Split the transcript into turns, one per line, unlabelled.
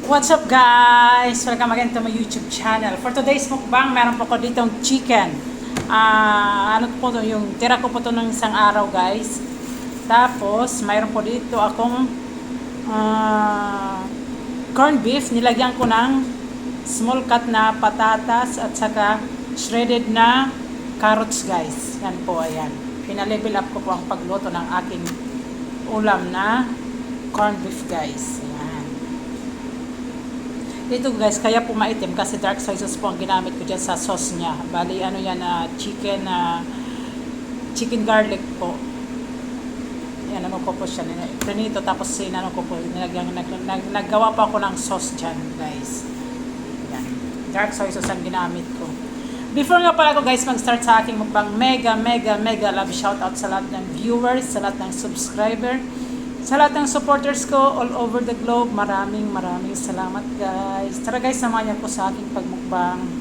What's up guys? Welcome again to my YouTube channel. For today's mukbang, meron po ko ditong chicken. Ano po to, yung tira ko po to ng isang araw guys. Tapos, mayroon po dito akong corned beef. Nilagyan ko ng small cut na patatas at saka shredded na carrots guys. Yan po, ayan. Pinalevel up ko po ang pagluto ng aking ulam na corned beef guys. Ito guys, kaya po maitim kasi dark soy sauce po ang ginamit ko dyan sa sauce niya. Bali, ano yan, chicken garlic po. Yan, ano ko po siya. Prinito, tapos ano ko po, naggawa pa ako ng sauce dyan guys. Yan, dark soy sauce ang ginamit ko. Before nga pala ko guys mag-start sa aking mukbang, mega love shoutout sa lahat ng viewers, sa lahat ng subscriber, sa lahat ng supporters ko all over the globe. Maraming salamat guys. Tara guys, samahan niyo po sa aking pagmukbang.